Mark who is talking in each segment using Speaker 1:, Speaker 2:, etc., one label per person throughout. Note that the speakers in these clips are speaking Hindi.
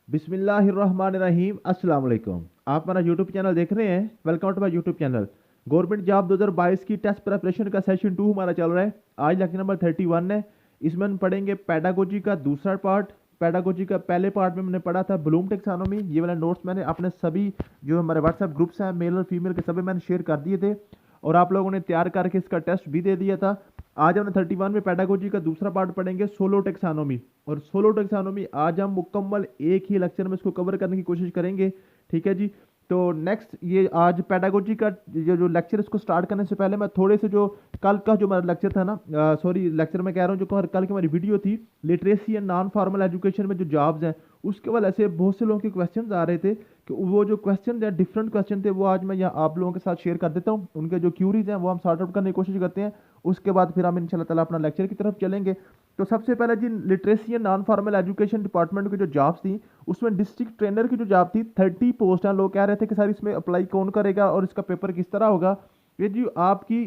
Speaker 1: बिस्मिल्लाहिर्रहमानिर्रहीम अस्सलाम वालेकुम। आप हमारा यूट्यूब चैनल देख रहे हैं। Welcome to my YouTube channel. Government job 2022 की टेस्ट प्रिपरेशन का सेशन 2 हमारा चल रहा है। आज लेक्चर नंबर 31 है। इसमें हम पढ़ेंगे पेडागोजी का दूसरा पार्ट। पेडागोजी का पहले पार्ट में हमने पढ़ा था ब्लूम टेक्सोनोमी। ये वाला नोट्स मैंने अपने सभी जो हमारे व्हाट्सएप ग्रुप्स हैं मेल और फीमेल के सभी मैंने शेयर कर दिए थे और आप लोगों ने तैयार करके इसका टेस्ट भी दे दिया था। आज हमने 31 में पेडागोजी का दूसरा पार्ट पढ़ेंगे सोलो टेक्सानोमी। और सोलो टेक्सानोमी आज हम मुकम्मल एक ही लेक्चर में इसको कवर करने की कोशिश करेंगे। ठीक है जी। तो नेक्स्ट ये आज पेडागोजी का जो लेक्चर इसको स्टार्ट करने से पहले मैं थोड़े से जो कल का जो हमारा लेक्चर था ना, सॉरी लेक्चर में कह रहा हूँ, जो कल की हमारी वीडियो थी literacy and non formal education में जो जॉब्स हैं उसके बाद ऐसे बहुत से लोगों के क्वेश्चंस आ रहे थे कि वो जो क्वेश्चन है डिफरेंट क्वेश्चन थे, वो आज मैं यहाँ आप लोगों के साथ शेयर कर देता हूँ। उनके जो क्यूरीज हैं वो हम सॉर्ट आउट करने की कोशिश करते हैं। उसके बाद फिर हम इंशाल्लाह ताला अपना लेक्चर की तरफ चलेंगे। तो सबसे पहले जी literacy and non formal education department की जो जॉब्स थी उसमें डिस्ट्रिक्ट ट्रेनर की जो जॉब थी 30 पोस्ट हैं। लोग कह रहे थे कि सर इसमें अप्लाई कौन करेगा और इसका पेपर किस तरह होगा। ये जी आपकी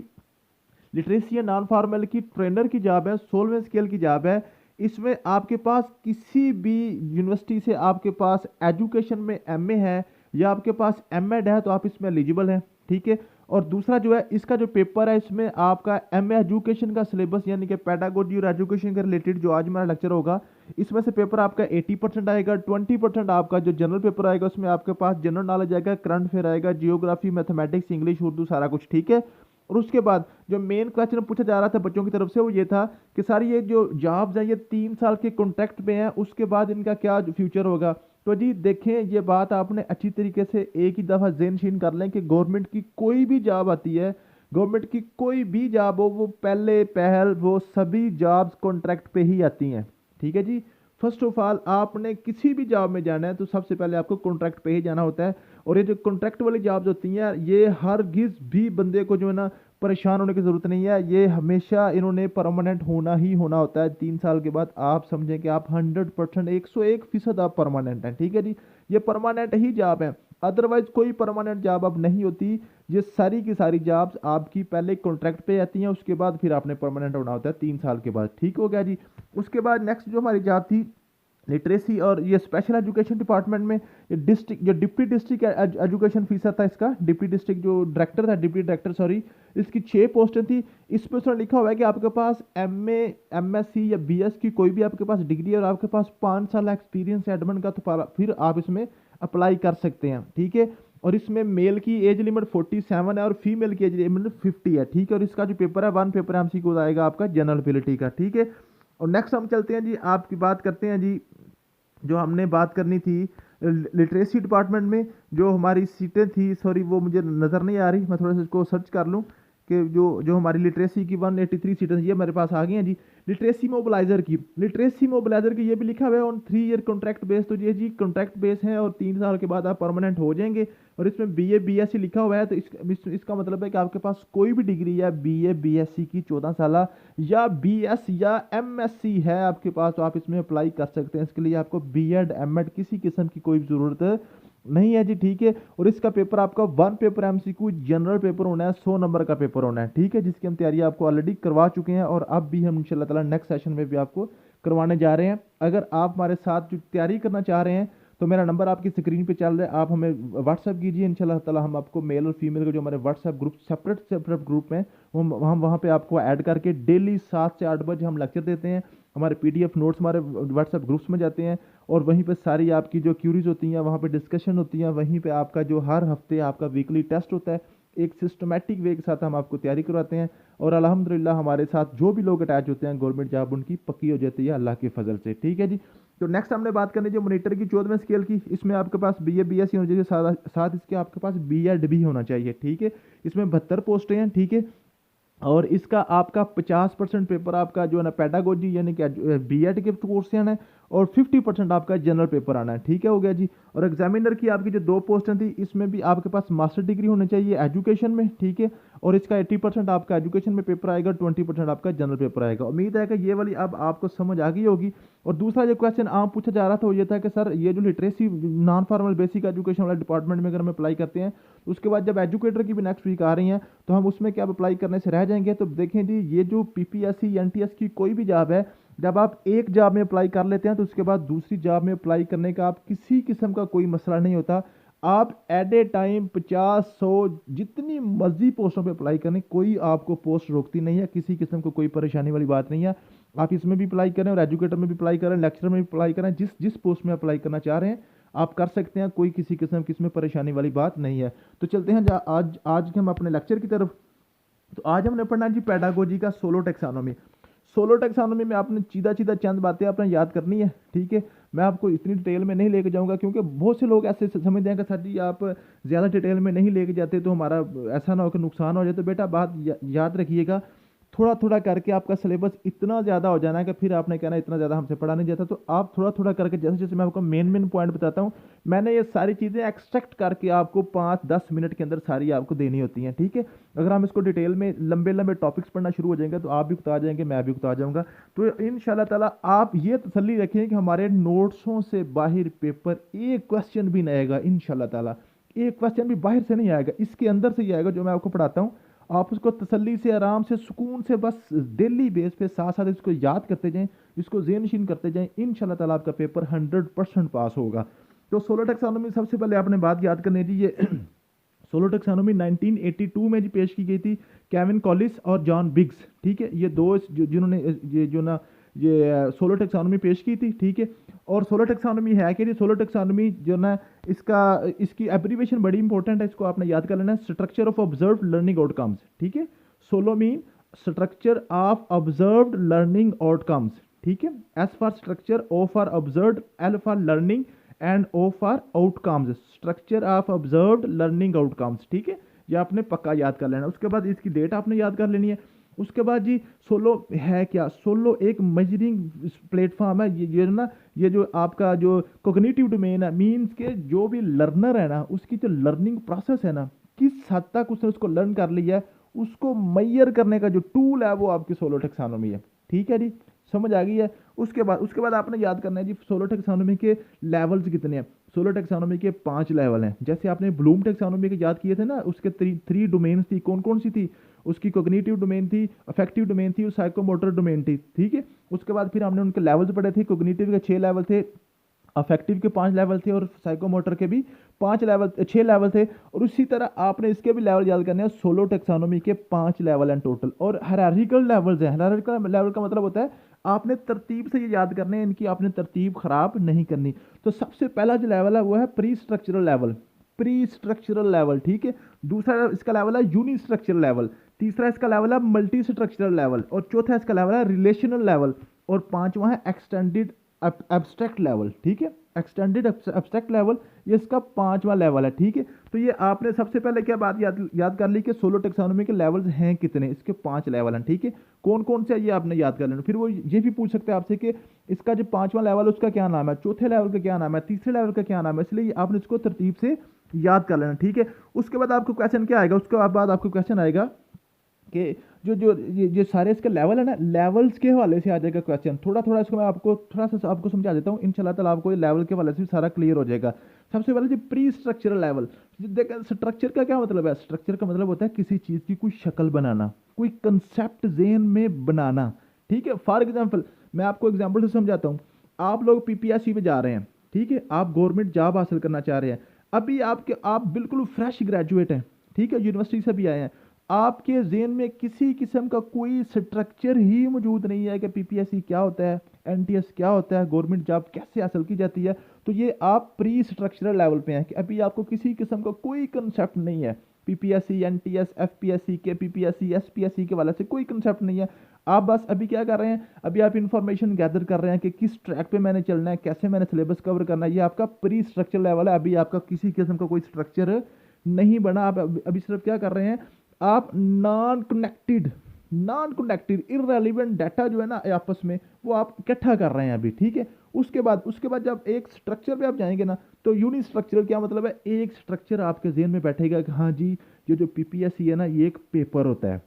Speaker 1: लिटरेसी एंड नॉन फॉर्मल की ट्रेनर की जॉब है, 16वें स्केल की जॉब है। इसमें आपके पास किसी भी यूनिवर्सिटी से आपके पास एजुकेशन में एमए है या आपके पास एमएड है तो आप इसमें एलिजिबल हैं। ठीक है। और दूसरा जो है इसका जो पेपर है इसमें आपका एमए एजुकेशन का सिलेबस यानी कि पेडागोजी और एजुकेशन के रिलेटेड जो आज हमारा लेक्चर होगा इसमें से पेपर आपका 80% आएगा। 20% आपका जो जनरल पेपर आएगा उसमें आपके पास जनरल नॉलेज आएगा, करंट अफेयर आएगा, जियोग्राफी, मैथमेटिक्स, इंग्लिश, उर्दू, सारा कुछ। ठीक है। और उसके बाद जो मेन क्वेश्चन पूछा जा रहा था बच्चों की तरफ से वो ये था कि सारी ये जो जॉब्स हैं ये 3 साल के कॉन्ट्रैक्ट पे हैं, उसके बाद इनका क्या फ्यूचर होगा। तो जी देखें, ये बात आपने अच्छी तरीके से एक ही दफ़ा ज़हन कर लें कि गवर्नमेंट की कोई भी जॉब आती है, गवर्नमेंट की कोई भी जॉब हो, वो पहले पहल वो सभी जॉब्स कॉन्ट्रैक्ट पे ही आती हैं। ठीक है जी। फर्स्ट ऑफ ऑल आपने किसी भी जॉब में जाना है तो सबसे पहले आपको कॉन्ट्रैक्ट पे ही जाना होता है। और ये जो कॉन्ट्रैक्ट वाली जॉब्स होती हैं ये हरगिज़ भी बंदे को जो है ना परेशान होने की ज़रूरत नहीं है। ये हमेशा इन्होंने परमानेंट होना ही होना होता है। 3 साल के बाद आप समझें कि आप 100% 101% आप परमानेंट हैं। ठीक है जी। ये परमानेंट ही जॉब है, अदरवाइज कोई परमानेंट जॉब अब नहीं होती। ये सारी की सारी जॉब्स आपकी पहले कॉन्ट्रैक्ट पे आती हैं, उसके बाद फिर आपने परमानेंट होना होता है 3 साल के बाद। ठीक हो गया जी। उसके बाद नेक्स्ट जो हमारी जॉब थी लिटरेसी और ये स्पेशल एजुकेशन डिपार्टमेंट में ये डिस्ट्रिक्ट जो डिप्टी डिस्ट्रिक्ट एजुकेशन ऑफिसर था, इसका डिप्टी डिस्ट्रिक्ट जो डायरेक्टर था, डिप्टी डायरेक्टर सॉरी, इसकी 6 पोस्टें थी। इस पर उसमें लिखा हुआ है कि आपके पास एमए, एमएससी या बीएस की कोई भी आपके पास डिग्री और आपके पास 5 साल एक्सपीरियंस है एडमिन का तो फिर आप इसमें अप्लाई कर सकते हैं। ठीक है। और इसमें मेल की एज लिमिट 47 है और फीमेल की एज लिमिट 50 है। ठीक है। और इसका जो पेपर है 1 पेपर एमसीक्यू आएगा आपका जनरल एबिलिटी का। ठीक है। और नेक्स्ट हम चलते हैं जी, आपकी बात करते हैं जी, जो हमने बात करनी थी लिटरेसी डिपार्टमेंट में जो हमारी सीटें थी, सॉरी वो मुझे नज़र नहीं आ रही, मैं थोड़ा सा इसको सर्च कर लूँ कि जो जो हमारी लिटरेसी की 183 सीटें ये मेरे पास आ गई हैं जी। लिटरेसी मोबिलाइजर की ये भी लिखा हुआ है ऑन 3 ईयर कॉन्ट्रैक्ट बेस। तो ये जी कॉन्ट्रैक्ट बेस है और 3 साल के बाद आप परमानेंट हो जाएंगे। और इसमें बीए बीएससी लिखा हुआ है तो इसका मतलब है कि आपके पास कोई भी डिग्री है बीए बीएससी की 14 साल या बीएस या एमएससी है आपके पास तो आप इसमें अप्लाई कर सकते हैं। इसके लिए आपको बीएड एमएड किसी किस्म की कोई ज़रूरत नहीं है जी। ठीक है। और इसका पेपर आपका 1 पेपर एमसीक्यू जनरल पेपर होना है, 100 नंबर का पेपर होना है। ठीक है। जिसकी हम तैयारी आपको ऑलरेडी करवा चुके हैं और अब भी हम इंशाल्लाह ताला नेक्स्ट सेशन में भी आपको करवाने जा रहे हैं। अगर आप हमारे साथ जो तैयारी करना चाह रहे हैं तो मेरा नंबर आपकी स्क्रीन पे चल रहा है, आप हमें व्हाट्सअप कीजिए। इंशाल्लाह ताला हम आपको मेल और फीमेल के जो हमारे व्हाट्सअप ग्रुप सेपरेट ग्रुप हैं हम वहाँ पे आपको ऐड करके डेली 7 से 8 बजे हम लेक्चर देते हैं। हमारे पीडीएफ नोट्स हमारे व्हाट्सएप ग्रुप्स में जाते हैं और वहीं पे सारी आपकी जो क्यूरीज होती हैं वहाँ पे डिस्कशन होती हैं। वहीं पे आपका जो हर हफ्ते आपका वीकली टेस्ट होता है, एक सिस्टमेटिक वे के साथ हम आपको तैयारी करवाते हैं। और अल्हम्दुलिल्लाह हमारे साथ जो भी लोग अटैच होते हैं गवर्नमेंट जॉब उनकी पक्की हो जाती है अल्लाह के फजल से। ठीक है जी। तो नेक्स्ट हमने बात करनी जो मॉनिटर की 14वें स्केल की, इसमें आपके पास बीए बीएससी होना चाहिए, साथ इसके आपके पास बीएड भी होना चाहिए। ठीक है। इसमें 72 पोस्टें हैं। ठीक है। और इसका आपका 50% पेपर आपका जो है ना पेडागोजी यानी कि बीएड के पोर्शन है और 50% आपका जनरल पेपर आना है। ठीक है। हो गया जी। और एग्जामिनर की आपकी जो 2 पोस्टें थी इसमें भी आपके पास मास्टर डिग्री होनी चाहिए एजुकेशन में। ठीक है। और इसका 80% आपका एजुकेशन में पेपर आएगा, 20% आपका जनरल पेपर आएगा। उम्मीद है कि ये वाली अब आपको समझ आ गई होगी। और दूसरा जो क्वेश्चन आम पूछा जा रहा था वो ये था कि सर ये जो literacy non formal basic education वाला डिपार्टमेंट में अगर हम अप्लाई करते हैं तो उसके बाद जब एजुकेटर की भी नेक्स्ट वीक आ रही हैं तो हम उसमें क्या अप्लाई करने से रह जाएंगे। तो देखें जी, ये जो पीपीएससी एनटीएस की कोई भी जॉब है जब आप एक जॉब में अप्लाई कर लेते हैं तो उसके बाद दूसरी जॉब में अप्लाई करने का आप किसी किस्म का कोई मसला नहीं होता। आप एट ए टाइम 50-100 जितनी मर्जी पोस्टों पे अप्लाई करें, कोई आपको पोस्ट रोकती नहीं है, किसी किस्म को कोई परेशानी वाली बात नहीं है। आप इसमें भी अप्लाई करें और एजुकेटर में भी अप्लाई करें, लेक्चर में भी अप्लाई करें, जिस जिस पोस्ट में अप्लाई करना चाह रहे हैं आप कर सकते हैं, कोई किसी किस्म की इसमें परेशानी वाली बात नहीं है। तो चलते हैं आज आज के हम अपने लेक्चर की तरफ। तो आज हमने पढ़ना जी पैडागोजी का सोलो टेक्सानोमी। सोलो टेक्सानोमी में आपने सीधा सीधा चंद बातें आपने याद करनी है, ठीक है। मैं आपको इतनी डिटेल में नहीं लेके जाऊंगा क्योंकि बहुत से लोग ऐसे समझते हैं कि सर जी आप ज़्यादा डिटेल में नहीं लेके जाते तो हमारा ऐसा ना हो कि नुकसान हो जाए। तो बेटा बात याद रखिएगा, थोड़ा थोड़ा करके आपका सिलेबस इतना ज़्यादा हो जाना है कि फिर आपने कहना इतना ज़्यादा हमसे पढ़ा नहीं जाता। तो आप थोड़ा थोड़ा करके जैसे जैसे मैं आपको मेन पॉइंट बताता हूँ, मैंने ये सारी चीज़ें एक्सट्रैक्ट करके आपको 5-10 मिनट के अंदर सारी आपको देनी होती हैं, ठीक है। अगर हम इसको डिटेल में लंबे लंबे टॉपिक्स पढ़ना शुरू हो जाएंगे तो आप भी उकता जाएंगे, मैं भी उकता जाऊँगा। तो इंशाल्लाह ताला आप ये तसल्ली रखें कि हमारे नोट्सों से बाहर पेपर एक क्वेश्चन भी नहीं आएगा इंशाल्लाह ताला। एक क्वेश्चन भी बाहर से नहीं आएगा, इसके अंदर से ही आएगा जो मैं आपको पढ़ाता हूँ। आप उसको तसल्ली से आराम से सुकून से बस डेली बेस पे साथ साथ इसको याद करते जाएं, इसको ज़हन-नशीन करते जाएं, इंशाल्लाह ताला आपका पेपर 100% पास होगा। तो सोलो टेक्सोनोमी सबसे पहले आपने बात याद करनी है जी, ये सोलो टेक्सोनोमी 1982 में जी पेश की गई थी केविन कॉलिस और जॉन बिग्स, ठीक है। ये दो जिन्होंने ये जो ना ये सोलो टेक्सोनोमी पेश की थी, ठीक है। और सोलो टेक्सोनोमी है कि सोलो टेक्सोनोमी जो ना इसकी एब्रीवेशन बड़ी इंपॉर्टेंट है, इसको आपने याद कर लेना है, structure of observed learning outcomes, ठीक है। SOLO mean structure of observed learning outcomes, ठीक है। S for structure, O for observed, L for learning and O for outcomes, structure of observed learning outcomes, ठीक है। ये आपने पक्का याद कर लेना। उसके बाद इसकी डेट आपने याद कर लेनी है। उसके बाद जी सोलो है क्या? सोलो एक मेजरिंग प्लेटफॉर्म है, ये ना ये जो आपका जो कोग्निटिव डोमेन है, मीन्स के जो भी लर्नर है ना उसकी जो लर्निंग प्रोसेस है ना, किस हद तक उसने उसको लर्न कर लिया है, उसको मैयर करने का जो टूल है वो आपकी सोलो टेक्सोनोमी है, ठीक है जी। समझ आ गई है। उसके बाद आपने याद करना है जी सोलो टेक्सोनोमी के लेवल्स कितने हैं। सोलो टेक्सोनोमी के 5 लेवल हैं। जैसे आपने ब्लूम टेक्सोनोमी के याद किए थे ना, उसके थ्री डोमेन्स थी, कौन कौन सी थी? उसकी कोग्निटिव डोमेन थी, अफेक्टिव डोमेन थी और साइकोमोटर डोमेन थी, ठीक है। उसके बाद फिर हमने उनके लेवल्स पढ़े थे। कोग्निटिव के 6 लेवल थे, अफेक्टिव के 5 लेवल थे और साइकोमोटर के भी 6 लेवल थे। और उसी तरह आपने इसके भी लेवल याद करने हैं। सोलो टेक्सोनोमी के 5 लेवल हैं टोटल और हायरार्किकल लेवल्स हैं। हायरार्किकल लेवल का मतलब होता है आपने तरतीब से ये याद करने हैं, इनकी आपने तरतीब खराब नहीं करनी। तो सबसे पहला जो लेवल है वो है pre structural level, pre structural level, ठीक है। दूसरा इसका लेवल है यूनि स्ट्रक्चरल लेवल, तीसरा इसका लेवल है मल्टी स्ट्रक्चरल लेवल और चौथा इसका लेवल है रिलेशनल लेवल और पांचवा है एक्सटेंडेड एब्स्ट्रैक्ट लेवल, ठीक है। एक्सटेंडेड एब्स्ट्रैक्ट लेवल ये इसका 5वां लेवल है, ठीक है। तो ये आपने सबसे पहले क्या बात याद कर ली कि सोलो टेक्सोनोमी के लेवल्स हैं कितने, इसके 5 लेवल हैं, ठीक है। कौन कौन से ये आपने याद कर लेना। फिर वो ये भी पूछ सकते हैं आपसे कि इसका जो 5वां लेवल है उसका क्या नाम है, चौथे लेवल का क्या नाम है, तीसरे लेवल का क्या नाम है, इसलिए आपने इसको तरतीब से याद कर लेना, ठीक है। उसके बाद आपको क्वेश्चन क्या आएगा, उसके बाद आपको क्वेश्चन आएगा कि जो सारे इसके लेवल है ना, लेवल्स के हवाले से आ जाएगा क्वेश्चन। थोड़ा थोड़ा इसको मैं आपको थोड़ा सा आपको समझा देता हूँ, इंशाल्लाह ताला आपको ये लेवल के हवाले से भी सारा क्लियर हो जाएगा। सबसे पहले जो प्री स्ट्रक्चरल लेवल, देखिए स्ट्रक्चर का क्या मतलब है। स्ट्रक्चर का मतलब होता है किसी चीज़ की कोई शक्ल बनाना, कोई कंसेप्ट ज़हन में बनाना, ठीक है। फॉर एग्जाम्पल मैं आपको एग्जाम्पल से समझाता हूँ। आप लोग PPSC में जा रहे हैं, ठीक है, आप गवर्नमेंट जॉब हासिल करना चाह रहे हैं। अभी आप बिल्कुल फ्रेश ग्रेजुएट हैं, ठीक है, यूनिवर्सिटी से भी आए हैं। आपके ज़हन में किसी किस्म का कोई स्ट्रक्चर ही मौजूद नहीं है कि PPSC क्या होता है, NTS क्या होता है, गवर्नमेंट जॉब कैसे हासिल की जाती है। तो ये आप प्री स्ट्रक्चरल लेवल पे हैं कि अभी आपको किसी किस्म का कोई कंसेप्ट नहीं है। PPSC, NTS, FPSC, KPPSC, SPSC के वाले से कोई कंसेप्ट नहीं है। आप बस अभी क्या कर रहे हैं, अभी आप इंफॉर्मेशन गैदर कर रहे हैं कि किस ट्रैक पे मैंने चलना है, कैसे मैंने सिलेबस कवर करना है। ये आपका प्री स्ट्रक्चर लेवल है। अभी आपका किसी किस्म का कोई स्ट्रक्चर नहीं बना। आप अभी सिर्फ क्या कर रहे हैं, आप नॉन कनेक्टेड इररेलेवेंट डाटा जो है ना आपस में वो आप इकट्ठा कर रहे हैं अभी, ठीक है। उसके बाद जब एक स्ट्रक्चर पे आप जाएंगे ना, तो यूनि स्ट्रक्चरल क्या मतलब है, एक स्ट्रक्चर आपके ज़हन में बैठेगा कि हाँ जी ये जो PPSC है ना ये एक पेपर होता है,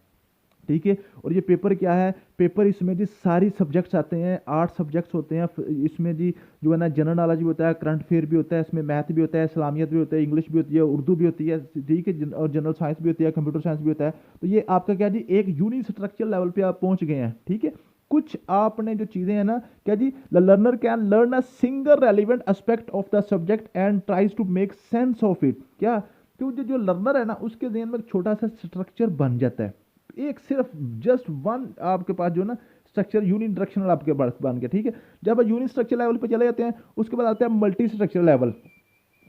Speaker 1: ठीक है। और ये पेपर क्या है, पेपर इसमें जी सारी सब्जेक्ट्स आते हैं, 8 सब्जेक्ट्स होते हैं इसमें जी, जो है ना जनरल नॉलेज भी होता है, करंट अफेयर भी होता है, इसमें मैथ भी होता है, इस्लामियत भी होता है, इंग्लिश भी होती है, उर्दू भी होती है, ठीक है, और जनरल साइंस भी होती है, कंप्यूटर साइंस भी होता है। तो ये आपका क्या जी एक यूनि स्ट्रक्चर लेवल पे आप पहुंच गए हैं, ठीक है। कुछ आपने जो चीज़ें हैं ना, क्या जी, the learner can learn a single relevant aspect of the subject and tries to make sense of it. क्या, क्योंकि जो लर्नर है ना उसके ज़हन में एक छोटा सा स्ट्रक्चर बन जाता है, एक सिर्फ जस्ट वन आपके पास जो ना स्ट्रक्चर यूनिडायरेक्शनल आपके बन गया, ठीक है। जब यूनि स्ट्रक्चर लेवल पे चले जाते हैं उसके बाद आता है multi structure level.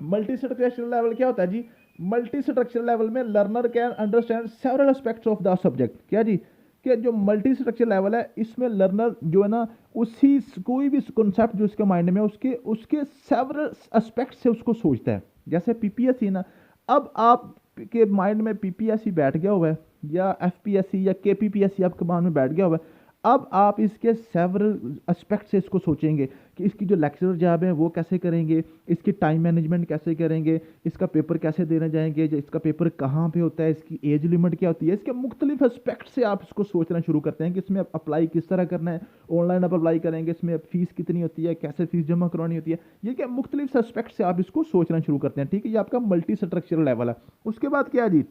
Speaker 1: Multi structure level क्या होता है जी, मल्टी स्ट्रक्चर लेवल में learner can understand several aspects of the subject. क्या जी, कि जो मल्टी स्ट्रक्चर लेवल है इसमें लर्नर जो है ना उसी कोई भी कॉन्सेप्ट जो उसके माइंड में उसके उसके सेवरल एस्पेक्ट से उसको सोचता है। जैसे पीपीएससी ना, अब आप के माइंड में पीपीएससी बैठ गया हुआ है या एफपीएससी या केपीपीएससी आपके माइंड में बैठ गया हुआ है, अब आप इसके सेवरल एस्पेक्ट से इसको सोचेंगे कि इसकी जो लेक्चरर जॉब है वो कैसे करेंगे, इसकी टाइम मैनेजमेंट कैसे करेंगे, इसका पेपर कैसे देने जाएंगे, इसका पेपर कहाँ पे होता है, इसकी एज लिमिट क्या होती है, इसके मुख्तलिफ एस्पेक्ट से आप इसको सोचना शुरू करते हैं कि इसमें अप्लाई किस तरह करना है, ऑनलाइन आप अप्लाई करेंगे, इसमें फीस कितनी होती है, कैसे फीस जमा करवानी होती है, ये क्या मुख्तलिफ एस्पेक्ट से आप इसको सोचना शुरू करते हैं, ठीक है। ये आपका मल्टी स्ट्रक्चरल लेवल है। उसके बाद क्या है जी,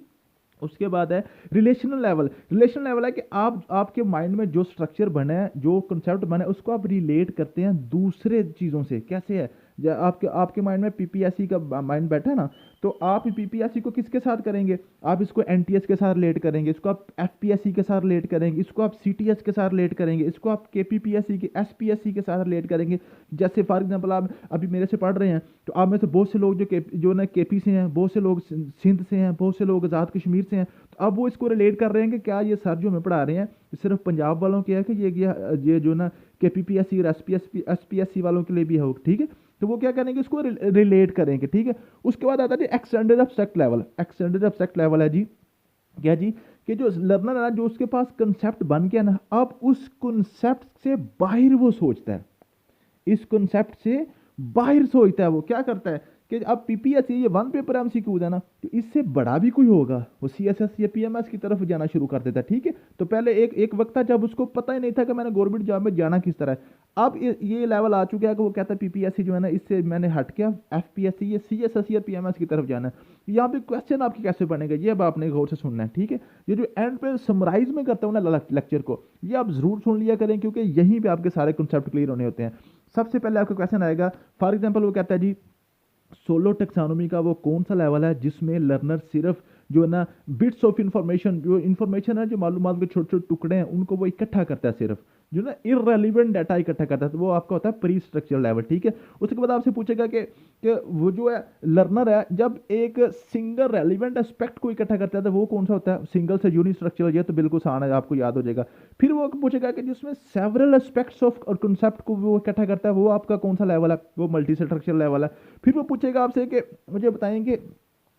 Speaker 1: उसके बाद है रिलेशनल लेवल। रिलेशनल लेवल है कि आप आपके माइंड में जो स्ट्रक्चर बना है, जो कंसेप्ट बना है, उसको आप रिलेट करते हैं दूसरे चीज़ों से। कैसे है, आपके आपके माइंड में पीपीएससी का माइंड बैठा है ना, तो आप पीपीएससी को किसके साथ करेंगे, आप इसको एनटीएस के साथ रिलेट करेंगे, इसको आप एफपीएससी के साथ रिलेट करेंगे, इसको आप सीटीएस के साथ रिलेट करेंगे, इसको आप केपीपीएससी के एसपीएससी के साथ रिलेट करेंगे। जैसे फॉर एग्जांपल आप अभी मेरे से पढ़ रहे हैं, तो आप में से बहुत से लोग जो ना केपी से हैं, बहुत से लोग सिंध से हैं, बहुत से लोग आज़ाद कश्मीर से हैं, तो अब वो इसको रिलेट कर रहे हैं कि क्या ये सर जो हमें पढ़ा रहे हैं सिर्फ पंजाब वालों के है कि ये जो ना केपीपीएससी और एसपीएससी वालों के लिए भी हो, ठीक है। तो वो क्या करेंगे, इसको रिलेट करेंगे, ठीक है। उसके बाद आता है जी extended abstract level. Extended abstract level है जी, क्या जी, कि जो लर्नर है ना, जो उसके पास कंसेप्ट बन गया ना, अब उस कंसेप्ट से बाहर वो सोचता है, इस कंसेप्ट से बाहर सोचता है। वो क्या करता है कि अब पीपीएससी ये वन पेपर एमसीक्यू है ना, तो इससे बड़ा भी कोई होगा वो सीएसएस या पीएमएस की तरफ जाना शुरू कर देता है, ठीक है। तो पहले एक एक वक्त था जब उसको पता ही नहीं था कि मैंने गवर्नमेंट जॉब में जाना किस तरह है। अब ये लेवल आ चुका है कि वो कहता है पीपीएससी जो है ना, इससे मैंने हट के एफपीएससी या सीएसएस या पीएमएस की तरफ जाना है। यहाँ पे क्वेश्चन आपकी कैसे बनेगा, ये अब आपने गौर से सुनना है, ठीक है। ये जो एंड पे समराइज में करता हूँ ना लेक्चर को, ये आप जरूर सुन लिया करें, क्योंकि यहीं पे आपके सारे कंसेप्ट क्लियर होने होते हैं। सबसे पहले आपका क्वेश्चन आएगा, फॉर एग्जांपल वो कहता है जी सोलो टेक्सोनोमी का वो कौन सा लेवल है जिसमें लर्नर सिर्फ जो है ना बिट्स ऑफ इंफॉर्मेशन, जो इंफॉर्मेशन है, जो मालूमात के छोटे छोटे टुकड़े हैं, उनको वो इकट्ठा करता है, सिर्फ जो ना इररेलेवेंट डाटा इकट्ठा करता है, तो वो आपका होता है प्री स्ट्रक्चरल लेवल, ठीक है। उसके बाद आपसे पूछेगा कि वो जो है लर्नर है जब एक सिंगल रेलिवेंट एस्पेक्ट को इकट्ठा करता है तो वो कौन सा होता है, सिंगल से यूनि स्ट्रक्चरल। ये तो बिल्कुल आसान है, आपको याद हो जाएगा। फिर वो पूछेगा कि जिसमें सेवरल एस्पेक्ट्स ऑफ और कॉन्सेप्ट को वो इकट्ठा करता है, वो आपका कौन सा लेवल है, वो मल्टी स्ट्रक्चरल लेवल है। फिर वो पूछेगा आपसे कि मुझे बताएंगे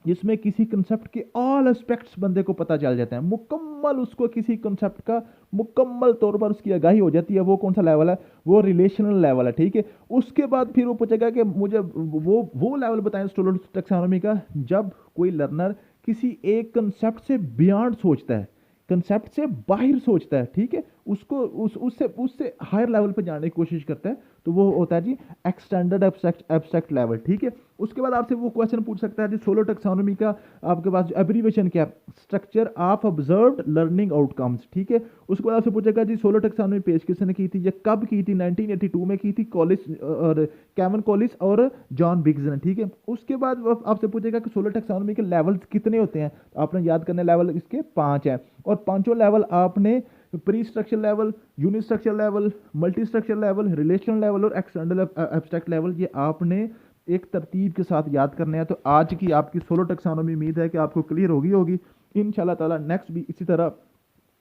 Speaker 1: जिसमें किसी कंसेप्ट के ऑल एस्पेक्ट्स बंदे को पता चल जाते हैं, मुकम्मल उसको किसी कंसेप्ट का मुकम्मल तौर पर उसकी आगाही हो जाती है, वो कौन सा लेवल है, वो रिलेशनल लेवल है, ठीक है। उसके बाद फिर वो पूछेगा कि मुझे वो लेवल बताएं स्टोलोड टैक्सोनॉमी का, जब कोई लर्नर किसी एक कंसेप्ट से बियॉन्ड सोचता है, कंसेप्ट से बाहर सोचता है, ठीक है, उसको उससे उससे हायर लेवल पर जाने की कोशिश करता है, तो वो होता है जी एक्सटेंडेड एब्स्ट्रैक्ट लेवल, ठीक है। उसके बाद आपसे वो क्वेश्चन पूछ सकता है जी सोलो टैक्सोनॉमी का आपके पास एब्रीवेशन क्या, structure of observed learning outcomes, ठीक है। उसके बाद आपसे पूछेगा जी सोलो टैक्सोनॉमी पेश किसने की थी, ये कब की थी, 1982 में की थी, कॉलिस और कैमन कॉलिस और जॉन बिग्स ने, ठीक है। उसके बाद वो आपसे पूछेगा कि सोलो टैक्सोनॉमी के लेवल्स कितने होते हैं, आपने याद करने लेवल इसके 5 हैं, और पांचों लेवल आपने pre structure level, uni structure level, multi structure level, relational level और एक्सटेंडेड एब्स्ट्रैक्ट लेवल, ये आपने एक तरतीब के साथ याद करने हैं। तो आज की आपकी सोलो टैक्सोनॉमी उम्मीद है कि आपको क्लियर होगी इंशाल्लाह ताला। नेक्स्ट भी इसी तरह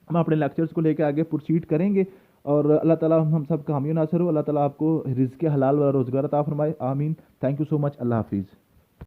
Speaker 1: हम अपने लेक्चर्स को लेकर आगे प्रोसीड करेंगे, और अल्लाह ताला हम सब कामयाब नासर हो, अल्लाह ताला आपको रिज़्क़ हलाल वाला रोज़गार अता फरमाए, आमीन। थैंक यू सो मच, अल्लाह हाफिज़।